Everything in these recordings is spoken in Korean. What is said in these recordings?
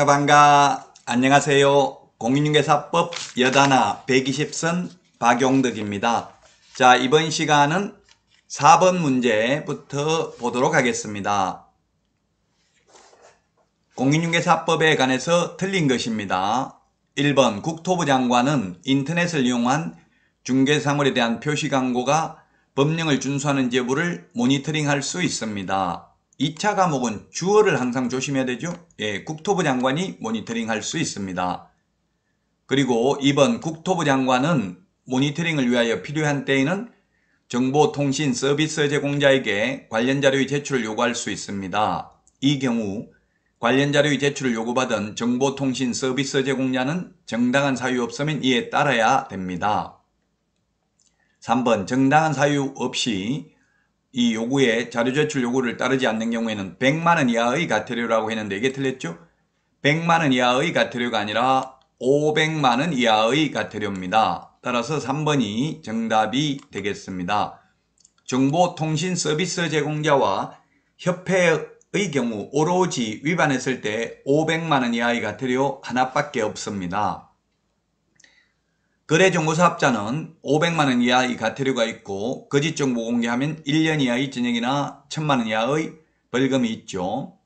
반가 안녕하세요. 공인중개사법 여단하 120선 박용덕입니다. 자, 이번 시간은 4번 문제부터 보도록 하겠습니다. 공인중개사법에 관해서 틀린 것입니다. 1번 국토부 장관은 인터넷을 이용한 중개사물에 대한 표시 광고가 법령을 준수하는지 여부를 모니터링할 수 있습니다. 2차 과목은 주어를 항상 조심해야 되죠. 예, 국토부 장관이 모니터링할 수 있습니다. 그리고 2번 국토부 장관은 모니터링을 위하여 필요한 때에는 정보통신 서비스 제공자에게 관련 자료의 제출을 요구할 수 있습니다. 이 경우 관련 자료의 제출을 요구받은 정보통신 서비스 제공자는 정당한 사유 없으면 이에 따라야 됩니다. 3번 정당한 사유 없이 이 요구에 자료 제출 요구를 따르지 않는 경우에는 100만원 이하의 과태료라고 했는데 이게 틀렸죠? 100만원 이하의 과태료가 아니라 500만원 이하의 과태료입니다. 따라서 3번이 정답이 되겠습니다. 정보통신 서비스 제공자와 협회의 경우 오로지 위반했을 때 500만원 이하의 과태료 하나밖에 없습니다. 거래정보사업자는 500만원 이하의 과태료가 있고 거짓정보 공개하면 1년 이하의 징역이나 1000만원 이하의 벌금이 있죠.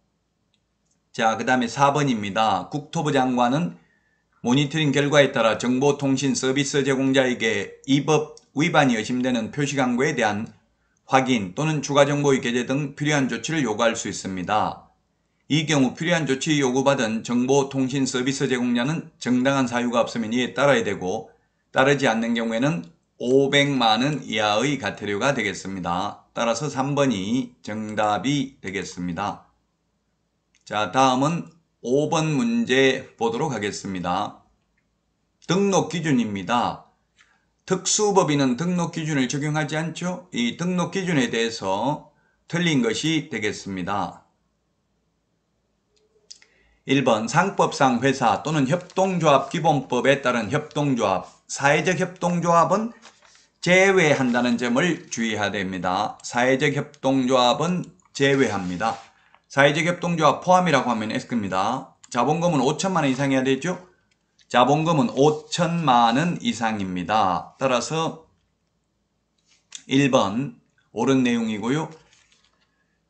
자, 그 다음에 4번입니다. 국토부 장관은 모니터링 결과에 따라 정보통신 서비스 제공자에게 이 법 위반이 의심되는 표시광고에 대한 확인 또는 추가정보의 게재 등 필요한 조치를 요구할 수 있습니다. 이 경우 필요한 조치 요구받은 정보통신 서비스 제공자는 정당한 사유가 없으면 이에 따라야 되고 따르지 않는 경우에는 500만원 이하의 과태료가 되겠습니다. 따라서 3번이 정답이 되겠습니다. 자, 다음은 5번 문제 보도록 하겠습니다. 등록 기준입니다. 특수법인은 등록 기준을 적용하지 않죠? 이 등록 기준에 대해서 틀린 것이 되겠습니다. 1번 상법상 회사 또는 협동조합 기본법에 따른 협동조합, 사회적 협동조합은 제외한다는 점을 주의해야 됩니다. 사회적 협동조합은 제외합니다. 사회적 협동조합 포함이라고 하면 X입니다. 자본금은 5천만원 이상이어야 되죠? 자본금은 5천만원 이상입니다. 따라서 1번 옳은 내용이고요.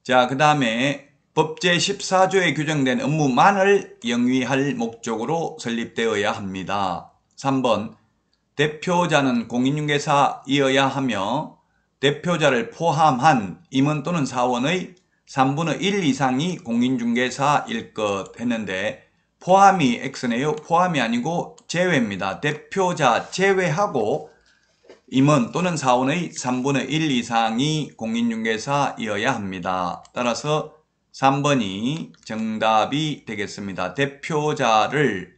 자, 그 다음에 법 제14조에 규정된 업무만을 영위할 목적으로 설립되어야 합니다. 3번 대표자는 공인중개사이어야 하며 대표자를 포함한 임원 또는 사원의 3분의 1 이상이 공인중개사일 것 했는데 포함이 X네요. 포함이 아니고 제외입니다. 대표자 제외하고 임원 또는 사원의 3분의 1 이상이 공인중개사이어야 합니다. 따라서 3번이 정답이 되겠습니다. 대표자를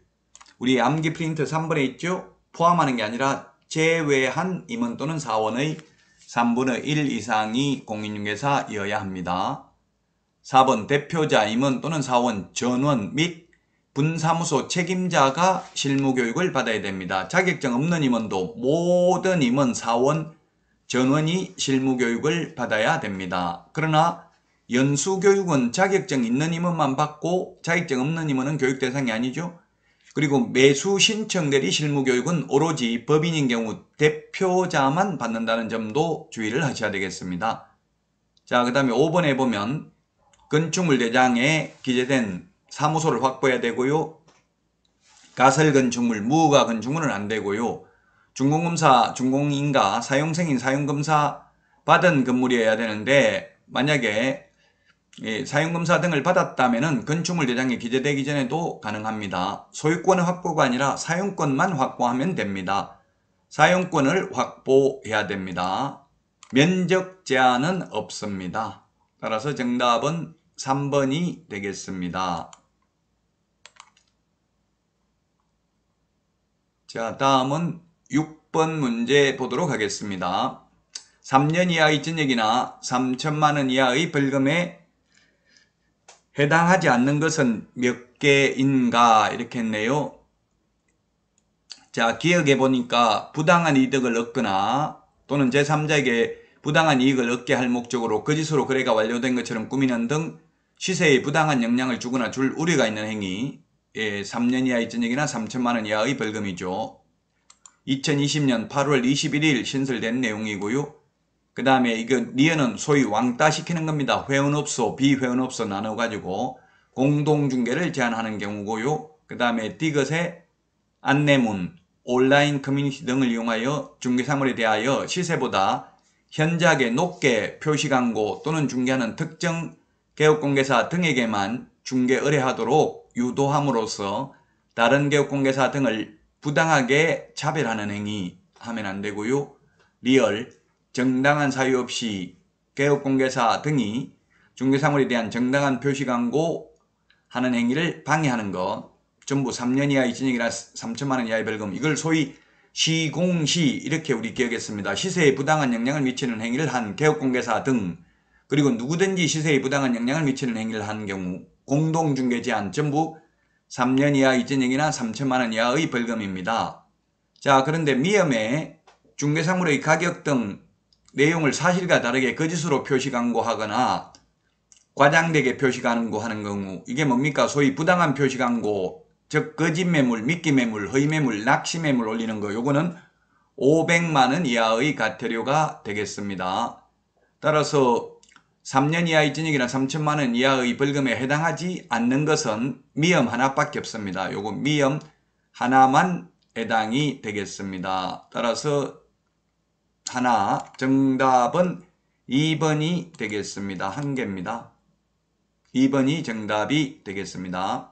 우리 암기 프린트 3번에 있죠? 포함하는 게 아니라 제외한 임원 또는 사원의 3분의 1 이상이 공인중개사이어야 합니다. 4번 대표자, 임원 또는 사원, 전원 및 분사무소 책임자가 실무교육을 받아야 됩니다. 자격증 없는 임원도 모든 임원, 사원, 전원이 실무교육을 받아야 됩니다. 그러나 연수교육은 자격증 있는 임원만 받고 자격증 없는 임원은 교육 대상이 아니죠. 그리고 매수 신청 대리 실무교육은 오로지 법인인 경우 대표자만 받는다는 점도 주의를 하셔야 되겠습니다. 자, 그 다음에 5번에 보면 건축물 대장에 기재된 사무소를 확보해야 되고요. 가설 건축물, 무허가 건축물은 안 되고요. 준공검사, 준공인가, 사용승인, 사용검사 받은 건물이어야 되는데 만약에 사용검사 등을 받았다면 건축물 대장에 기재되기 전에도 가능합니다. 소유권의 확보가 아니라 사용권만 확보하면 됩니다. 사용권을 확보해야 됩니다. 면적 제한은 없습니다. 따라서 정답은 3번이 되겠습니다. 자, 다음은 6번 문제 보도록 하겠습니다. 3년 이하의 징역이나 3천만원 이하의 벌금에 해당하지 않는 것은 몇 개인가 이렇게 했네요. 자, 기억해 보니까 부당한 이득을 얻거나 또는 제3자에게 부당한 이익을 얻게 할 목적으로 거짓으로 거래가 완료된 것처럼 꾸미는 등 시세에 부당한 영향을 주거나 줄 우려가 있는 행위, 3년 이하의 전역이나 3천만 원 이하의 벌금이죠. 2020년 8월 21일 신설된 내용이고요. 그 다음에 이거 리얼은 소위 왕따 시키는 겁니다. 회원업소, 비회원업소 나눠가지고 공동중개를 제한하는 경우고요. 그 다음에 디귿의 안내문, 온라인 커뮤니티 등을 이용하여 중개사물에 대하여 시세보다 현저하게 높게 표시광고 또는 중개하는 특정 개업공개사 등에게만 중개 의뢰하도록 유도함으로써 다른 개업공개사 등을 부당하게 차별하는 행위 하면 안 되고요. 리얼, 정당한 사유 없이 개업공개사 등이 중개사물에 대한 정당한 표시광고 하는 행위를 방해하는 것, 전부 3년 이하의 징역이나 3천만 원 이하의 벌금, 이걸 소위 시공시 이렇게 우리 기억했습니다. 시세에 부당한 영향을 미치는 행위를 한 개업공개사 등, 그리고 누구든지 시세에 부당한 영향을 미치는 행위를 한 경우 공동중개 제한 전부 3년 이하의 징역이나 3천만 원 이하의 벌금입니다. 자, 그런데 미험에 중개사물의 가격 등 내용을 사실과 다르게 거짓으로 표시광고하거나 과장되게 표시광고하는 경우, 이게 뭡니까? 소위 부당한 표시광고, 즉 거짓 매물, 미끼 매물, 허위 매물, 낚시 매물 올리는 거, 요거는 500만 원 이하의 과태료가 되겠습니다. 따라서 3년 이하의 징역이나 3천만 원 이하의 벌금에 해당하지 않는 것은 미험 하나밖에 없습니다. 요거 미험 하나만 해당이 되겠습니다. 따라서 하나, 정답은 2번이 되겠습니다. 한 개입니다. 2번이 정답이 되겠습니다.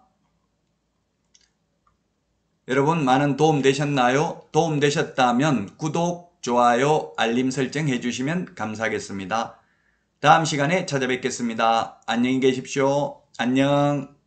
여러분 많은 도움 되셨나요? 도움 되셨다면 구독, 좋아요, 알림 설정 해주시면 감사하겠습니다. 다음 시간에 찾아뵙겠습니다. 안녕히 계십시오. 안녕.